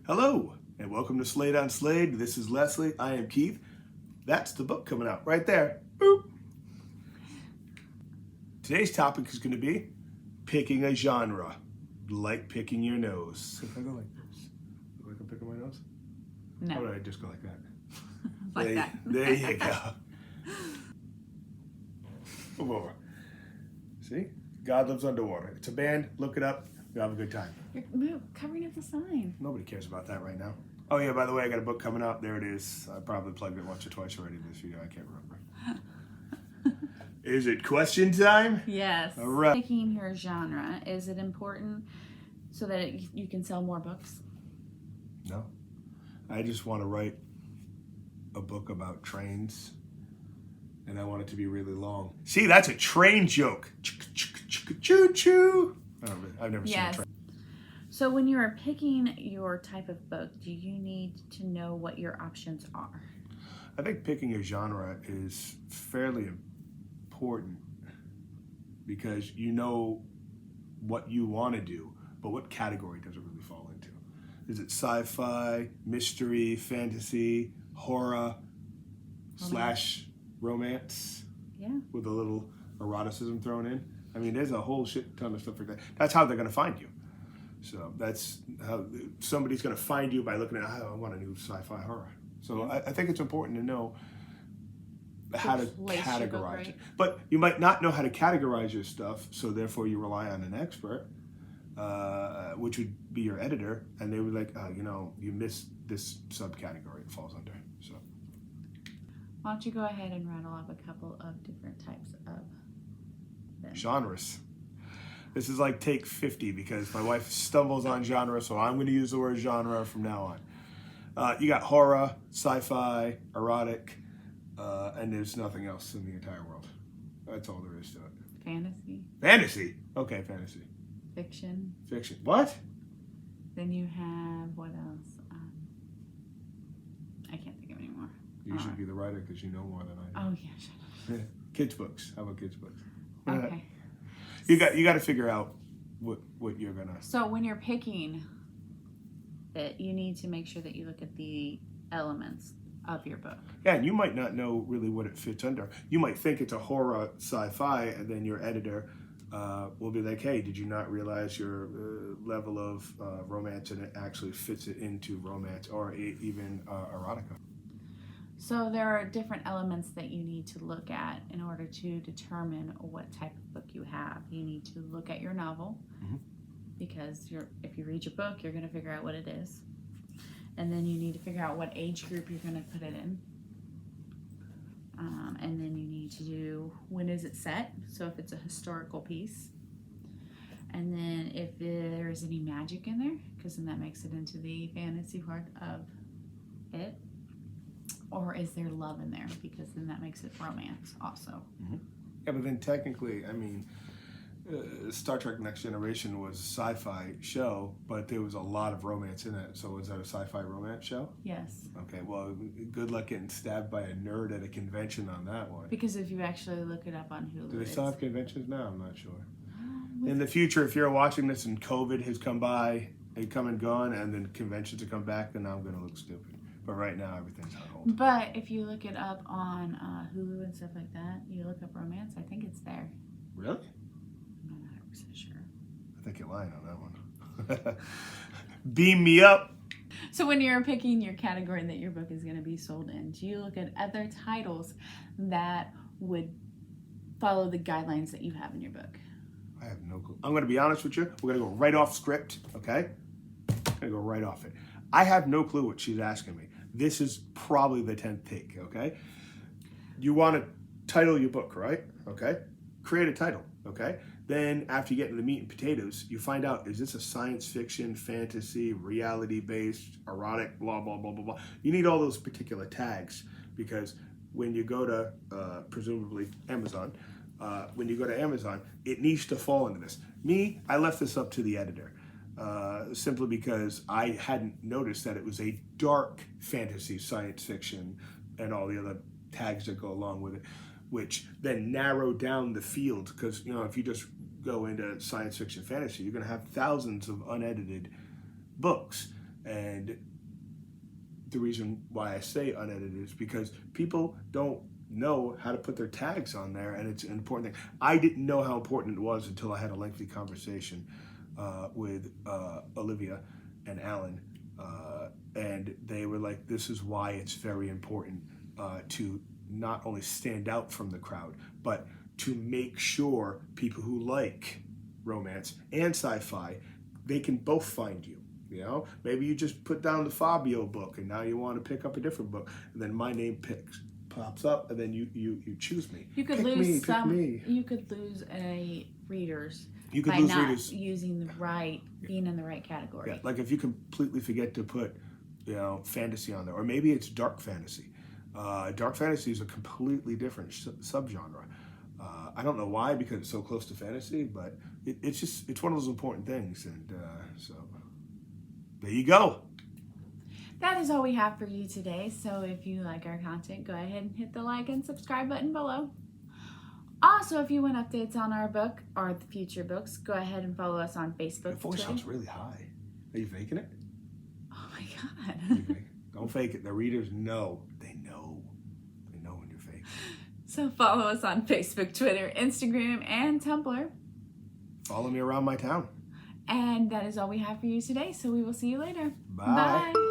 Hello, and welcome to Slade on Slade. This is Leslie. I am Keith. That's the book coming out right there. Boop. Today's topic is going to be picking a genre, like picking your nose. If I go like this, look like I'm picking my nose? No. Or would I just go like that? Like that. There you go. Move over. See? God Lives Underwater. It's a band. Look it up. You'll have a good time. You're covering up the sign. Nobody cares about that right now. Oh yeah, by the way, I got a book coming out. There it is. I probably plugged it once or twice already this video. I can't remember. Is it question time? Yes. All right. Picking your genre, is it important so that you can sell more books? No. I just want to write a book about trains, and I want it to be really long. See, that's a train joke. Choo-choo. I've never seen a train. So when you're picking your type of book, do you need to know what your options are? I think picking a genre is fairly important because you know what you want to do, but what category does it really fall into? Is it sci-fi, mystery, fantasy, horror, / romance? Yeah. With a little eroticism thrown in? I mean, there's a whole shit ton of stuff like that. That's how they're going to find you. So that's how somebody's going to find you, by looking at, I want a new sci-fi horror. So I think it's important to know how to categorize it. But you might not know how to categorize your stuff, so therefore you rely on an expert, which would be your editor, and they would like, you missed this subcategory it falls under. So why don't you go ahead and rattle off a couple of different types of them. Genres. This is like take 50 because my wife stumbles on genre, so I'm going to use the word genre from now on. You got horror, sci-fi, erotic, and there's nothing else in the entire world. That's all there is to it. Fantasy. Fantasy? Okay, fantasy. Fiction. Fiction. What? Then you have, what else? I can't think of any more. You should be the writer because you know more than I do. Oh, yeah, shut up. Kids books. How about kids books? Okay. You got to figure out what you're gonna. So when you're picking it, you need to make sure that you look at the elements of your book. Yeah, and you might not know really what it fits under. You might think it's a horror sci-fi, and then your editor will be like, "Hey, did you not realize your level of romance and it actually fits it into romance or even erotica?" So there are different elements that you need to look at in order to determine what type of book you have. You need to look at your novel, because if you read your book, you're going to figure out what it is. And then you need to figure out what age group you're going to put it in. And then you need to do, when is it set? So if it's a historical piece. And then if there's any magic in there, because then that makes it into the fantasy part of it. Or is there love in there? Because then that makes it romance also. Yeah, but then technically, I mean, Star Trek Next Generation was a sci-fi show, but there was a lot of romance in it. So was that a sci-fi romance show? Yes. Okay, well, good luck getting stabbed by a nerd at a convention on that one. Because if you actually look it up on Hulu. Do they still have conventions now? I'm not sure. In the future, if you're watching this and COVID has come by, and come and gone, and then conventions have come back, then I'm going to look stupid. But right now, everything's on hold. But if you look it up on Hulu and stuff like that, you look up romance, I think it's there. Really? I'm not 100% sure. I think you're lying on that one. Beam me up. So when you're picking your category that your book is going to be sold in, do you look at other titles that would follow the guidelines that you have in your book? I have no clue. I'm going to be honest with you. We're going to go right off script, okay? I'm going to go right off it. I have no clue what she's asking me. This is probably the 10th take, okay? You want to title your book, right? Okay? Create a title, okay? Then after you get into the meat and potatoes, you find out, is this a science fiction, fantasy, reality-based, erotic, blah, blah, blah, blah, blah. You need all those particular tags because when you go to, presumably, Amazon, it needs to fall into this. Me, I left this up to the editor. Simply because I hadn't noticed that it was a dark fantasy, science fiction, and all the other tags that go along with it, which then narrow down the field. Because, if you just go into science fiction fantasy, you're going to have thousands of unedited books. And the reason why I say unedited is because people don't know how to put their tags on there, and it's an important thing. I didn't know how important it was until I had a lengthy conversation with Olivia and Alan, and they were like, this is why it's very important to not only stand out from the crowd, but to make sure people who like romance and sci-fi, they can both find you. You know, maybe you just put down the Fabio book and now you want to pick up a different book, and then my name pops up, and then you choose me. You could pick lose me, some. Pick me. You could lose readers. You could by lose not readers. using the right, being in the right category. Yeah, like if you completely forget to put, fantasy on there, or maybe it's dark fantasy. Dark fantasy is a completely different subgenre. I don't know why, because it's so close to fantasy, but it's one of those important things, and so there you go. That is all we have for you today. So if you like our content, go ahead and hit the like and subscribe button below. Also, if you want updates on our book or the future books, go ahead and follow us on Facebook. Your voice Twitter. sounds really high. Are you faking it? Oh my God. Are you faking? Don't fake it. The readers know. They know. They know when you're faking. So follow us on Facebook, Twitter, Instagram, and Tumblr. Follow me around my town. And that is all we have for you today. So we will see you later. Bye. Bye.